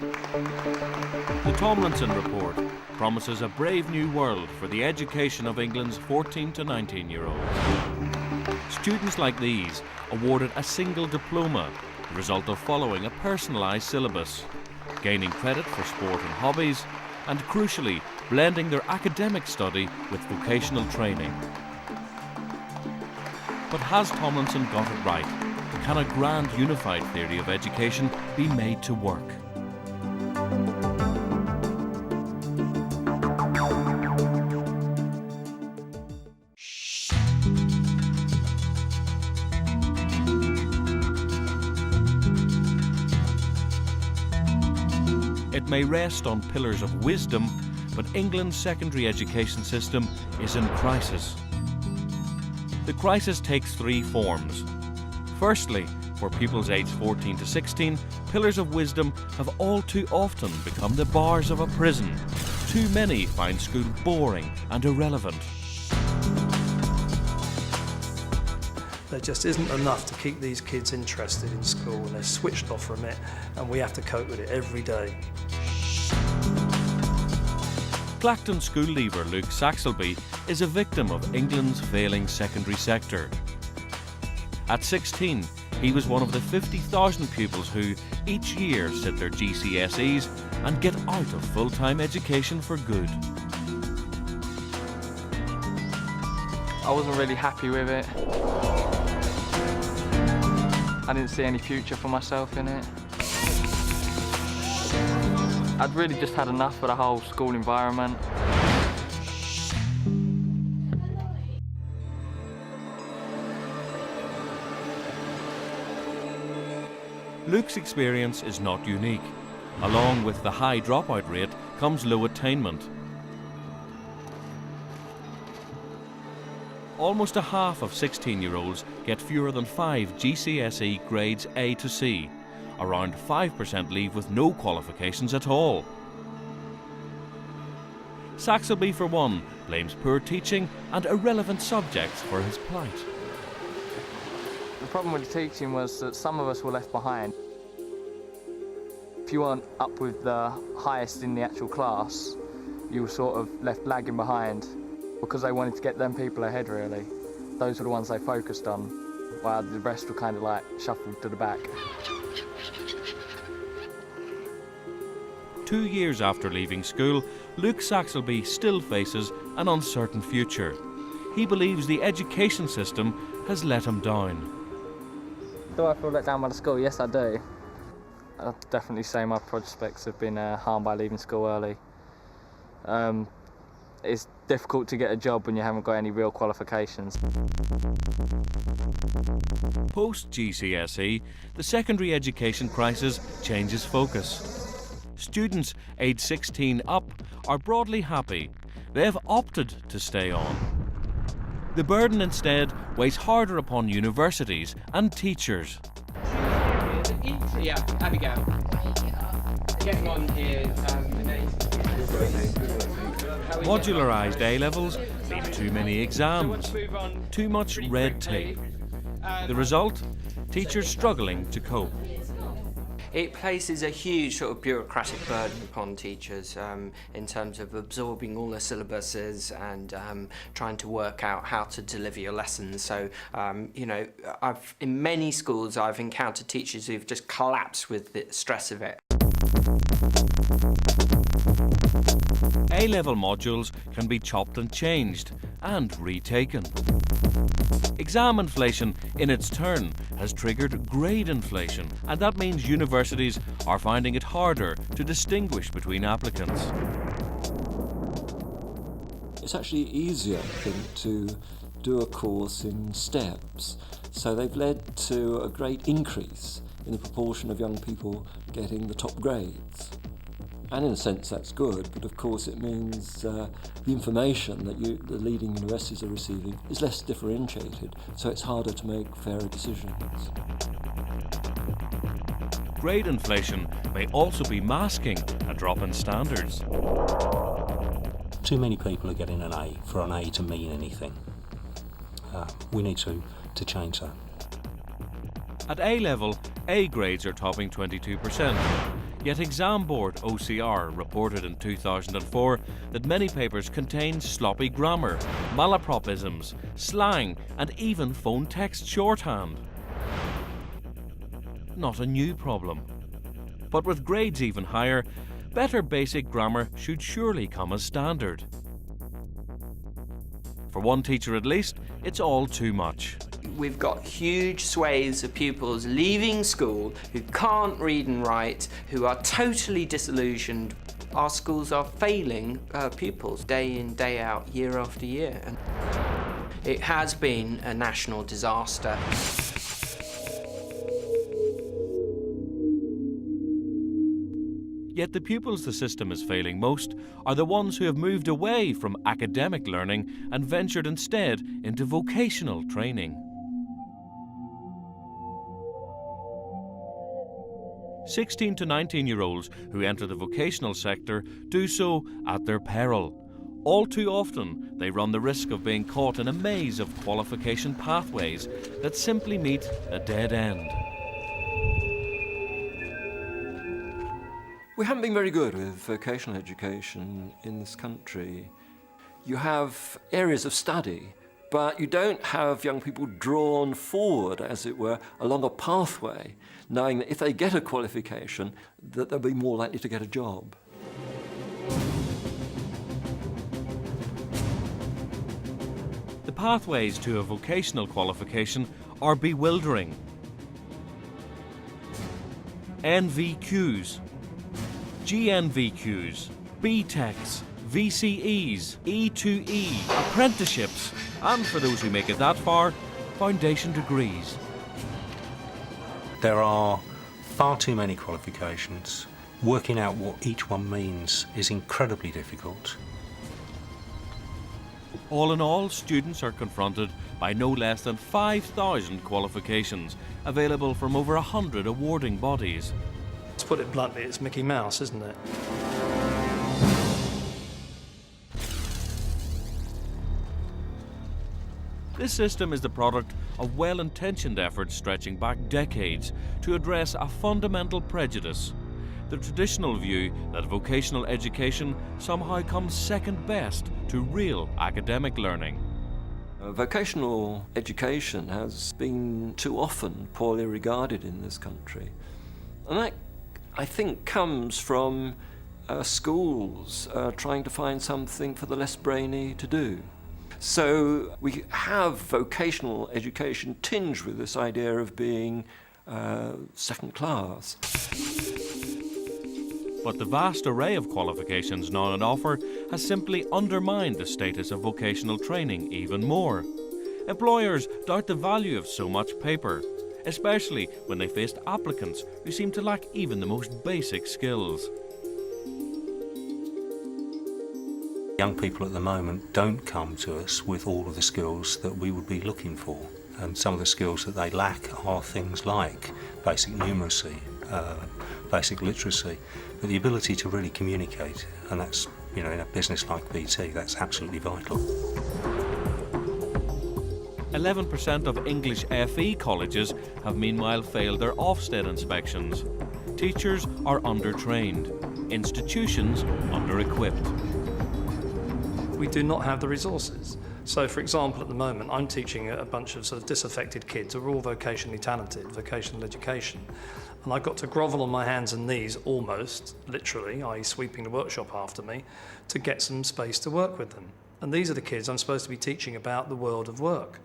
The Tomlinson report promises a brave new world for the education of England's 14 to 19-year-olds. Students like these awarded a single diploma, the result of following a personalised syllabus, gaining credit for sport and hobbies, and crucially, blending their academic study with vocational training. But has Tomlinson got it right? Can a grand unified theory of education be made to work? It may rest on pillars of wisdom, but England's secondary education system is in crisis. The crisis takes three forms. Firstly, for pupils aged 14 to 16, pillars of wisdom have all too often become the bars of a prison. Too many find school boring and irrelevant. There just isn't enough to keep these kids interested in school, and they're switched off from it, and we have to cope with it every day. Clacton school leaver Luke Saxelby is a victim of England's failing secondary sector. At 16, he was one of the 50,000 pupils who each year sit their GCSEs and get out of full-time education for good. I wasn't really happy with it. I didn't see any future for myself in it. I'd really just had enough of the whole school environment. Luke's experience is not unique. Along with the high dropout rate comes low attainment. Almost a half of 16-year-olds get fewer than 5 GCSE grades A to C. Around 5% leave with no qualifications at all. Saxelby, for one, blames poor teaching and irrelevant subjects for his plight. The problem with the teaching was that some of us were left behind. If you weren't up with the highest in the actual class, you were sort of left lagging behind because they wanted to get them people ahead, really. Those were the ones they focused on, while the rest were kind of like shuffled to the back. 2 years after leaving school, Luke Saxelby still faces an uncertain future. He believes the education system has let him down. Do I feel let down by the school? Yes, I do. I'd definitely say my prospects have been harmed by leaving school early. It's difficult to get a job when you haven't got any real qualifications. Post-GCSE, the secondary education crisis changes focus. Students aged 16 up are broadly happy. They have opted to stay on. The burden instead weighs harder upon universities and teachers. Yeah, Abigail. Getting on here, Modularised A-levels mean too many exams, too much red tape. The result? Teachers struggling to cope. It places a huge sort of bureaucratic burden upon teachers in terms of absorbing all the syllabuses and trying to work out how to deliver your lessons. So, you know, in many schools I've encountered teachers who've just collapsed with the stress of it. A-level modules can be chopped and changed and retaken. Exam inflation, in its turn, has triggered grade inflation, and that means universities are finding it harder to distinguish between applicants. It's actually easier, I think, to do a course in steps. So they've led to a great increase in the proportion of young people getting the top grades. And in a sense that's good, but of course it means the information that the leading universities are receiving is less differentiated, so it's harder to make fairer decisions. Grade inflation may also be masking a drop in standards. Too many people are getting an A for an A to mean anything. We need to change that. At A level, A grades are topping 22%. Yet Exam Board OCR reported in 2004 that many papers contain sloppy grammar, malapropisms, slang and even phone text shorthand. Not a new problem. But with grades even higher, better basic grammar should surely come as standard. For one teacher at least, it's all too much. We've got huge swathes of pupils leaving school who can't read and write, who are totally disillusioned. Our schools are failing pupils day in, day out, year after year. And it has been a national disaster. Yet the pupils the system is failing most are the ones who have moved away from academic learning and ventured instead into vocational training. 16 to 19-year-olds who enter the vocational sector do so at their peril. All too often, they run the risk of being caught in a maze of qualification pathways that simply meet a dead end. We haven't been very good with vocational education in this country. You have areas of study, but you don't have young people drawn forward, as it were, along a pathway, knowing that if they get a qualification, that they'll be more likely to get a job. The pathways to a vocational qualification are bewildering. NVQs, GNVQs, BTECs, VCEs, E2E, apprenticeships, and for those who make it that far, foundation degrees. There are far too many qualifications. Working out what each one means is incredibly difficult. All in all, students are confronted by no less than 5,000 qualifications available from over 100 awarding bodies. To put it bluntly, it's Mickey Mouse, isn't it? This system is the product of well-intentioned efforts stretching back decades to address a fundamental prejudice: the traditional view that vocational education somehow comes second best to real academic learning. Vocational education has been too often poorly regarded in this country. And that, I think, comes from schools trying to find something for the less brainy to do. So we have vocational education tinged with this idea of being second class. But the vast array of qualifications now on offer has simply undermined the status of vocational training even more. Employers doubt the value of so much paper, especially when they faced applicants who seem to lack even the most basic skills. Young people at the moment don't come to us with all of the skills that we would be looking for. And some of the skills that they lack are things like basic numeracy, basic literacy, but the ability to really communicate, and that's, in a business like BT, that's absolutely vital. 11% of English FE colleges have meanwhile failed their Ofsted inspections. Teachers are under-trained, institutions under-equipped. We do not have the resources. So, for example, at the moment, I'm teaching a bunch of sort of disaffected kids who are all vocationally talented, vocational education. And I've got to grovel on my hands and knees almost, literally, i.e. sweeping the workshop after me, to get some space to work with them. And these are the kids I'm supposed to be teaching about the world of work.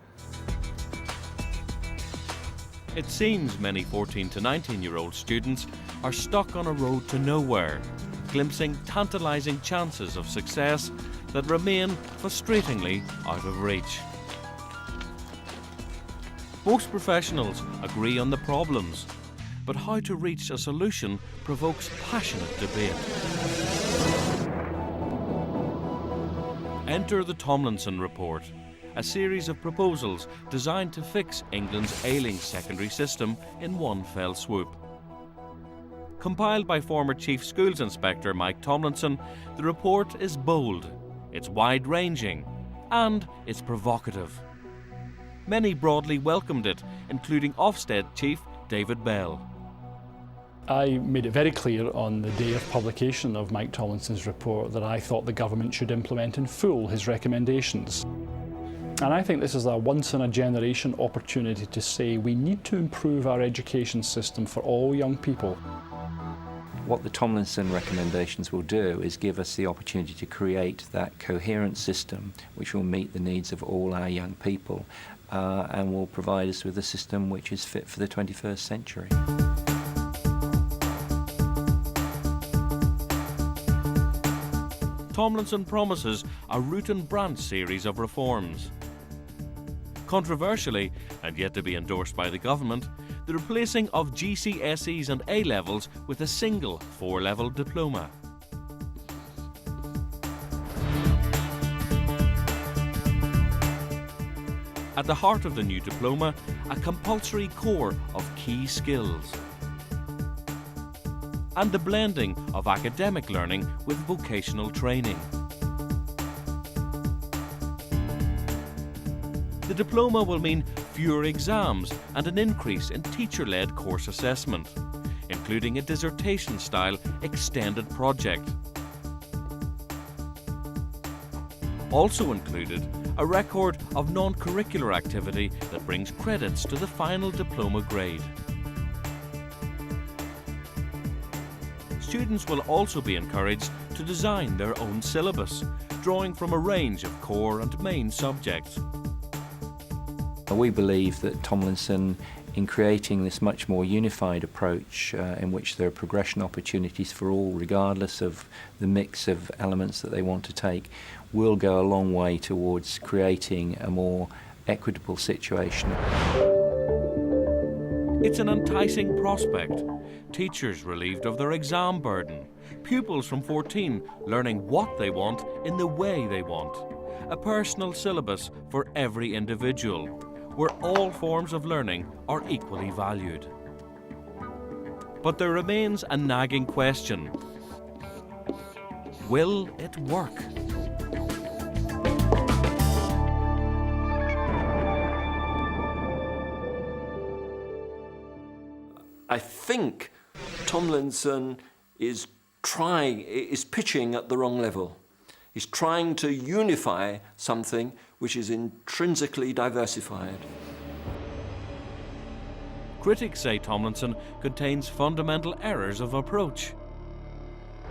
It seems many 14 to 19-year-old students are stuck on a road to nowhere, glimpsing tantalising chances of success that remain frustratingly out of reach. Most professionals agree on the problems, but how to reach a solution provokes passionate debate. Enter the Tomlinson Report, a series of proposals designed to fix England's ailing secondary system in one fell swoop. Compiled by former Chief Schools Inspector Mike Tomlinson, the report is bold, it's wide-ranging, and it's provocative. Many broadly welcomed it, including Ofsted Chief David Bell. I made it very clear on the day of publication of Mike Tomlinson's report that I thought the government should implement in full his recommendations. And I think this is a once-in-a-generation opportunity to say we need to improve our education system for all young people. What the Tomlinson recommendations will do is give us the opportunity to create that coherent system which will meet the needs of all our young people and will provide us with a system which is fit for the 21st century. Tomlinson promises a root and branch series of reforms. Controversially, and yet to be endorsed by the government, the replacing of GCSEs and A-levels with a single 4-level diploma. At the heart of the new diploma, a compulsory core of key skills. And the blending of academic learning with vocational training. The diploma will mean fewer exams and an increase in teacher-led course assessment, including a dissertation-style extended project. Also included, a record of non-curricular activity that brings credits to the final diploma grade. Students will also be encouraged to design their own syllabus, drawing from a range of core and main subjects. We believe that Tomlinson, in creating this much more unified approach in which there are progression opportunities for all, regardless of the mix of elements that they want to take, will go a long way towards creating a more equitable situation. It's an enticing prospect. Teachers relieved of their exam burden. Pupils from 14 learning what they want in the way they want. A personal syllabus for every individual, where all forms of learning are equally valued. But there remains a nagging question. Will it work? I think Tomlinson is pitching at the wrong level. He's trying to unify something which is intrinsically diversified. Critics say Tomlinson contains fundamental errors of approach.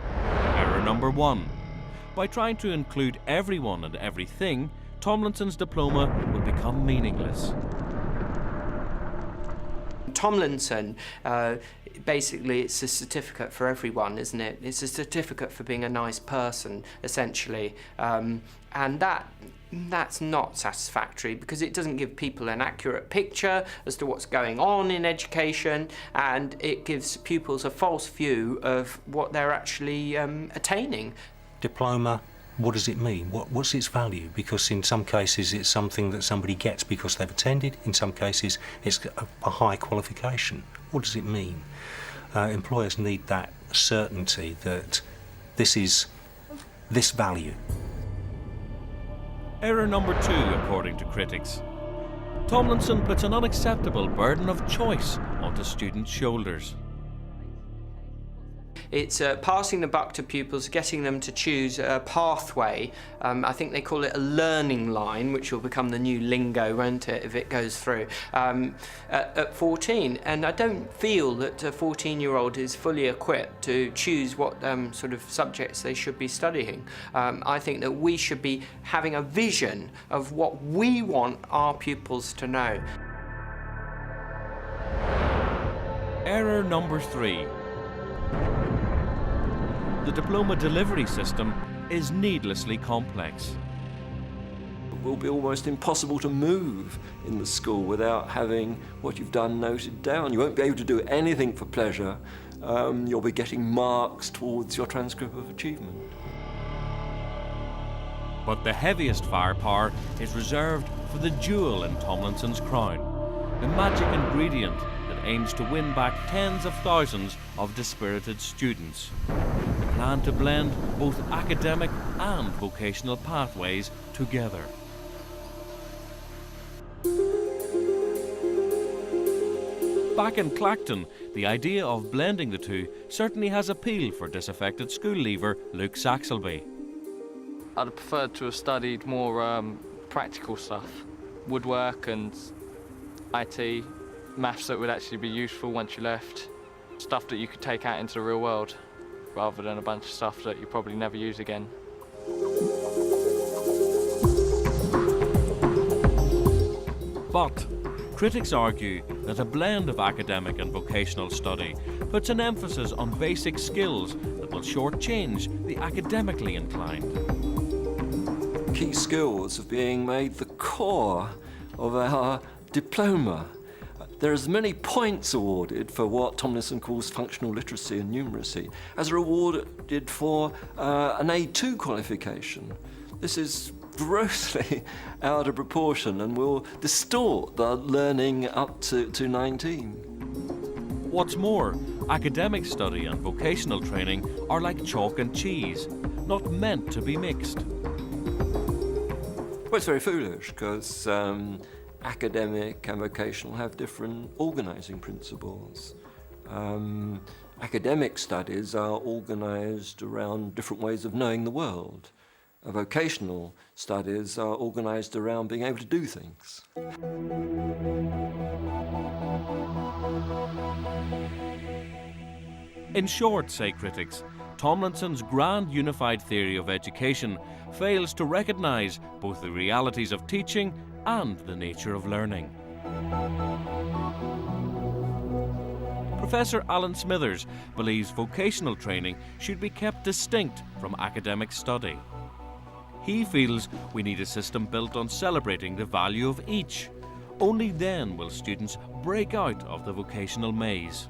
Error number 1. By trying to include everyone and everything, Tomlinson's diploma will become meaningless. Tomlinson, basically it's a certificate for everyone, isn't it? It's a certificate for being a nice person, essentially. And that's not satisfactory because it doesn't give people an accurate picture as to what's going on in education, and it gives pupils a false view of what they're actually attaining. Diploma, what does it mean? What's its value? Because in some cases it's something that somebody gets because they've attended. In some cases it's a high qualification. What does it mean? Employers need that certainty that this is this value. Error number 2, according to critics. Tomlinson puts an unacceptable burden of choice onto students' shoulders. It's passing the buck to pupils, getting them to choose a pathway. I think they call it a learning line, which will become the new lingo, won't it, if it goes through, at 14. And I don't feel that a 14-year-old is fully equipped to choose what sort of subjects they should be studying. I think that we should be having a vision of what we want our pupils to know. Error number 3. The diploma delivery system is needlessly complex. It will be almost impossible to move in the school without having what you've done noted down. You won't be able to do anything for pleasure. You'll be getting marks towards your transcript of achievement. But the heaviest firepower is reserved for the jewel in Tomlinson's crown, the magic ingredient that aims to win back tens of thousands of dispirited students. The plan to blend both academic and vocational pathways together. Back in Clacton, the idea of blending the two certainly has appeal for disaffected school leaver Luke Saxelby. I'd have preferred to have studied more practical stuff, woodwork and IT, maths that would actually be useful once you left, stuff that you could take out into the real world, rather than a bunch of stuff that you probably never use again. But critics argue that a blend of academic and vocational study puts an emphasis on basic skills that will shortchange the academically inclined. Key skills of being made the core of our diploma. There's many points awarded for what Tomlinson calls functional literacy and numeracy, as are awarded for an A2 qualification. This is grossly out of proportion and will distort the learning up to 19. What's more, academic study and vocational training are like chalk and cheese, not meant to be mixed. Well, it's very foolish because academic and vocational have different organising principles. Academic studies are organised around different ways of knowing the world. Vocational studies are organised around being able to do things. In short, say critics, Tomlinson's grand unified theory of education fails to recognise both the realities of teaching and the nature of learning. Professor Alan Smithers believes vocational training should be kept distinct from academic study. He feels we need a system built on celebrating the value of each. Only then will students break out of the vocational maze.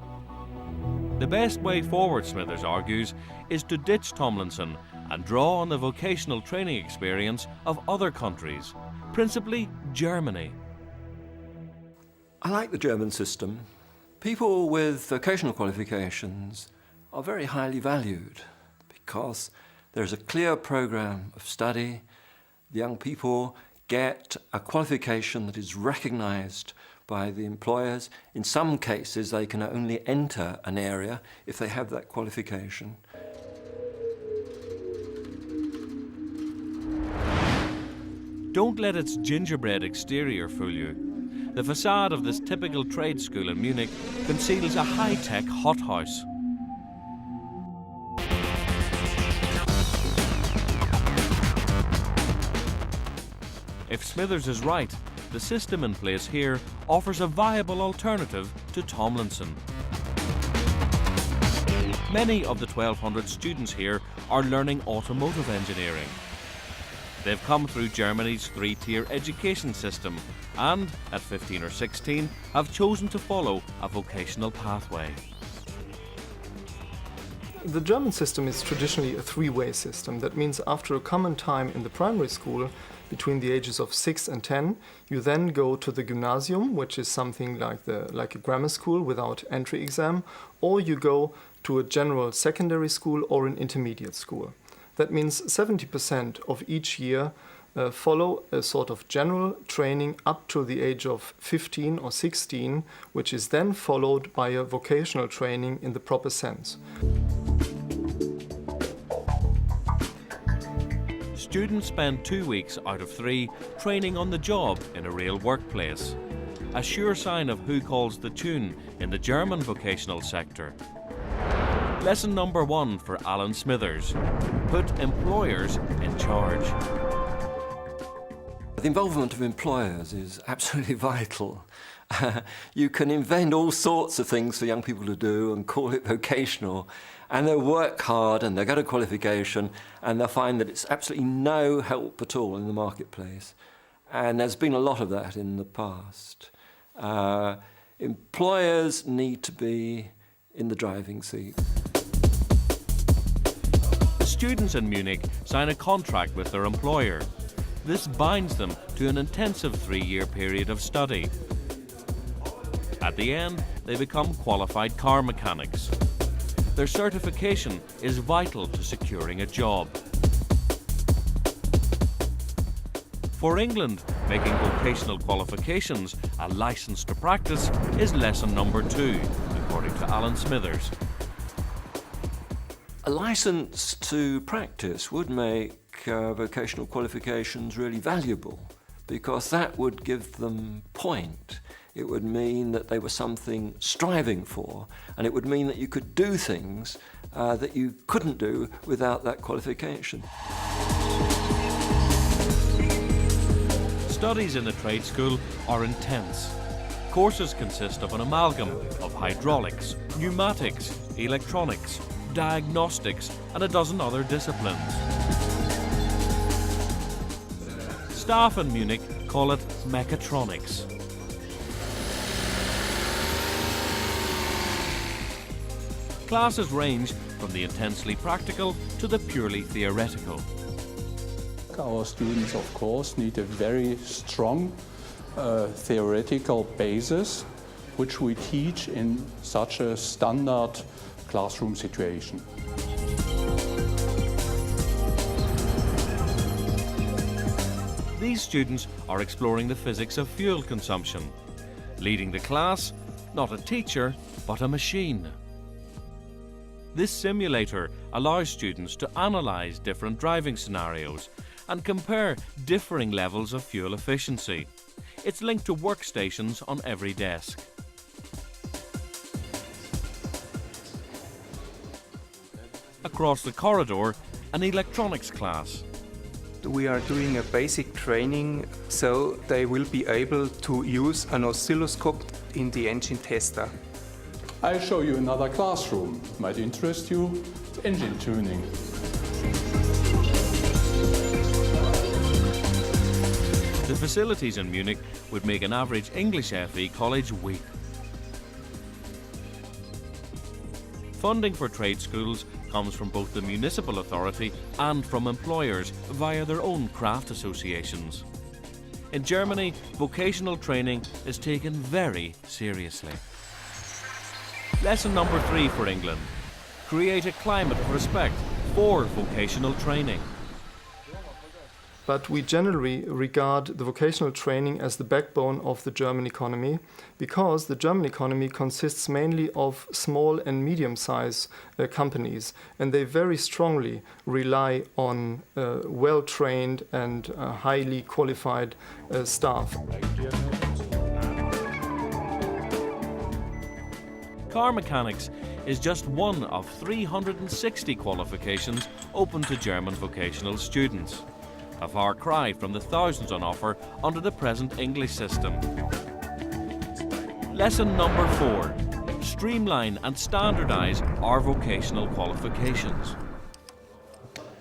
The best way forward, Smithers argues, is to ditch Tomlinson and draw on the vocational training experience of other countries, principally Germany. I like the German system. People with vocational qualifications are very highly valued because there's a clear program of study. The young people get a qualification that is recognised by the employers. In some cases, they can only enter an area if they have that qualification. Don't let its gingerbread exterior fool you. The facade of this typical trade school in Munich conceals a high-tech hothouse. If Smithers is right, the system in place here offers a viable alternative to Tomlinson. Many of the 1,200 students here are learning automotive engineering. They've come through Germany's three-tier education system and, at 15 or 16, have chosen to follow a vocational pathway. The German system is traditionally a three-way system. That means after a common time in the primary school, between the ages of 6 and 10, you then go to the gymnasium, which is something like a grammar school without entry exam, or you go to a general secondary school or an intermediate school. That means 70% of each year follow a sort of general training up to the age of 15 or 16, which is then followed by a vocational training in the proper sense. Students spend 2 weeks out of 3 training on the job in a real workplace, a sure sign of who calls the tune in the German vocational sector. Lesson number 1 for Alan Smithers: put employers in charge. The involvement of employers is absolutely vital. You can invent all sorts of things for young people to do and call it vocational, and they'll work hard and they'll get a qualification and they'll find that it's absolutely no help at all in the marketplace. And there's been a lot of that in the past. Employers need to be in the driving seat. Students in Munich sign a contract with their employer. This binds them to an intensive 3-year period of study. At the end, they become qualified car mechanics. Their certification is vital to securing a job. For England, making vocational qualifications a licence to practice is lesson number 2, according to Alan Smithers. A licence to practice would make vocational qualifications really valuable, because that would give them point. It would mean that they were something striving for, and it would mean that you could do things that you couldn't do without that qualification. Studies in the trade school are intense. Courses consist of an amalgam of hydraulics, pneumatics, electronics, diagnostics, and a dozen other disciplines. Staff in Munich call it mechatronics. Classes range from the intensely practical to the purely theoretical. Our students, of course, need a very strong theoretical basis, which we teach in such a standard classroom situation. These students are exploring the physics of fuel consumption. Leading the class, not a teacher, but a machine. This simulator allows students to analyse different driving scenarios and compare differing levels of fuel efficiency. It's linked to workstations on every desk. Across the corridor, an electronics class. We are doing a basic training so they will be able to use an oscilloscope in the engine tester. I'll show you another classroom. Might interest you. It's engine tuning. The facilities in Munich would make an average English FE college weep. Funding for trade schools comes from both the municipal authority and from employers via their own craft associations. In Germany, vocational training is taken very seriously. Lesson number 3 for England: create a climate of respect for vocational training. But we generally regard the vocational training as the backbone of the German economy, because the German economy consists mainly of small and medium-sized companies, and they very strongly rely on well-trained and highly qualified staff. Car mechanics is just one of 360 qualifications open to German vocational students. A far cry from the thousands on offer under the present English system. Lesson number 4. Streamline and standardise our vocational qualifications.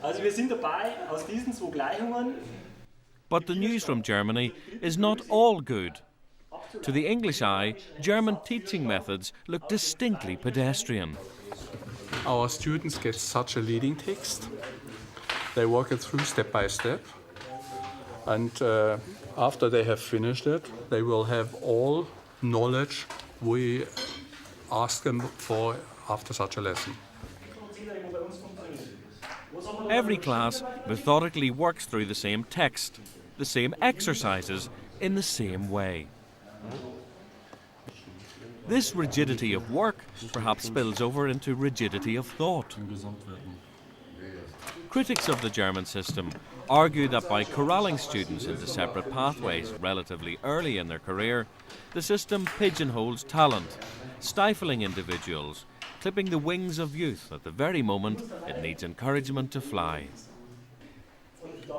Also wir sind dabei, aus diesen 2 Gleichungen. But the news from Germany is not all good. To the English eye, German teaching methods look distinctly pedestrian. Our students get such a leading text. They walk it through step by step, and after they have finished it, they will have all knowledge we ask them for after such a lesson. Every class methodically works through the same text, the same exercises, in the same way. This rigidity of work perhaps spills over into rigidity of thought. Critics of the German system argue that by corralling students into separate pathways relatively early in their career, the system pigeonholes talent, stifling individuals, clipping the wings of youth at the very moment it needs encouragement to fly.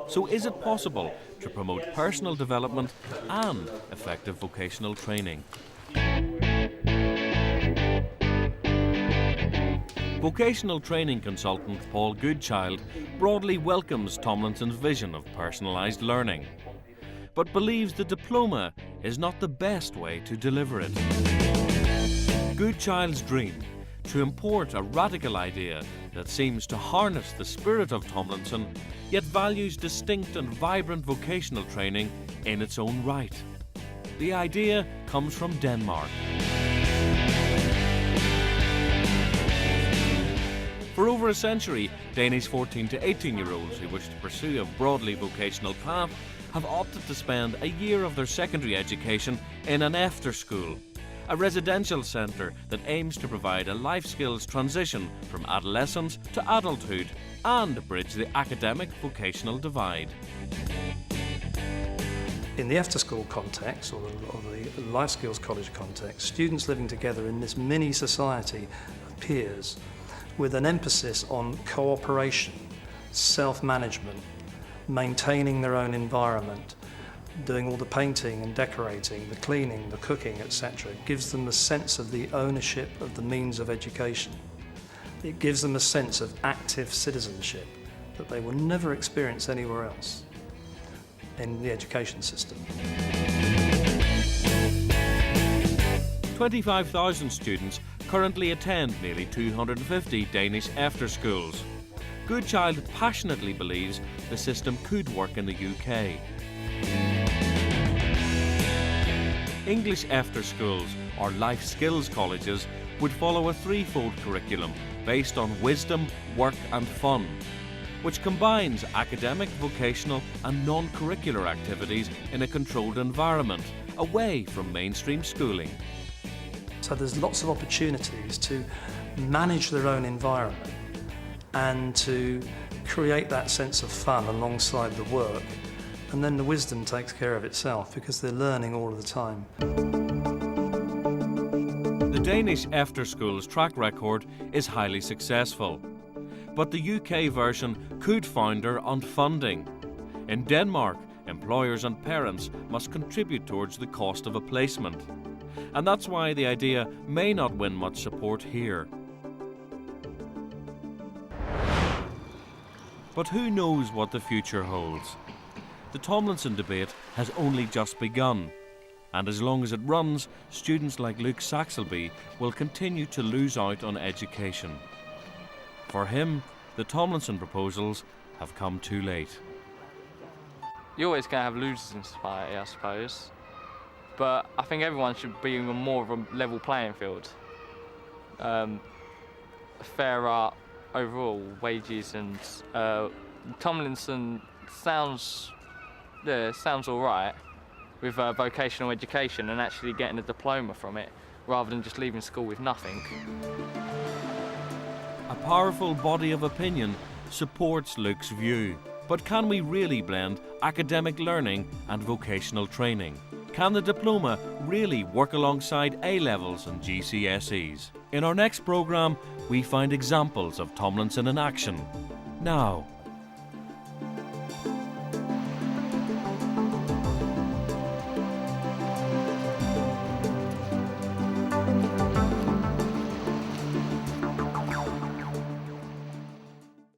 So is it possible to promote personal development and effective vocational training? Vocational training consultant Paul Goodchild broadly welcomes Tomlinson's vision of personalised learning, but believes the diploma is not the best way to deliver it. Goodchild's dream, to import a radical idea that seems to harness the spirit of Tomlinson, yet values distinct and vibrant vocational training in its own right. The idea comes from Denmark. For over a century, Danish 14 to 18-year-olds who wish to pursue a broadly vocational path have opted to spend a year of their secondary education in an after school, a residential centre that aims to provide a life skills transition from adolescence to adulthood and bridge the academic vocational divide. In the after-school context, or the life skills college context, students living together in this mini society of peers with an emphasis on cooperation, self-management, maintaining their own environment, doing all the painting and decorating, the cleaning, the cooking, etc. It gives them a sense of the ownership of the means of education. It gives them a sense of active citizenship that they will never experience anywhere else in the education system. 25,000 students currently attend nearly 250 Danish after-schools. Good Child passionately believes the system could work in the UK. English after-schools, or life skills colleges, would follow a threefold curriculum based on wisdom, work and fun, which combines academic, vocational and non-curricular activities in a controlled environment, away from mainstream schooling. So there's lots of opportunities to manage their own environment and to create that sense of fun alongside the work, and then the wisdom takes care of itself because they're learning all of the time. The Danish after-schools track record is highly successful, but the UK version could founder on funding. In Denmark, employers and parents must contribute towards the cost of a placement, and that's why the idea may not win much support here. But who knows what the future holds? The Tomlinson debate has only just begun, and as long as it runs, students like Luke Saxelby will continue to lose out on education. For him, the Tomlinson proposals have come too late. You're always going to have losers in society, I suppose, but I think everyone should be on more of a level playing field. Fairer overall wages, and Tomlinson sounds all right with vocational education and actually getting a diploma from it rather than just leaving school with nothing. A powerful body of opinion supports Luke's view. But can we really blend academic learning and vocational training? Can the diploma really work alongside A-levels and GCSEs? In our next programme, we find examples of Tomlinson in action. Now,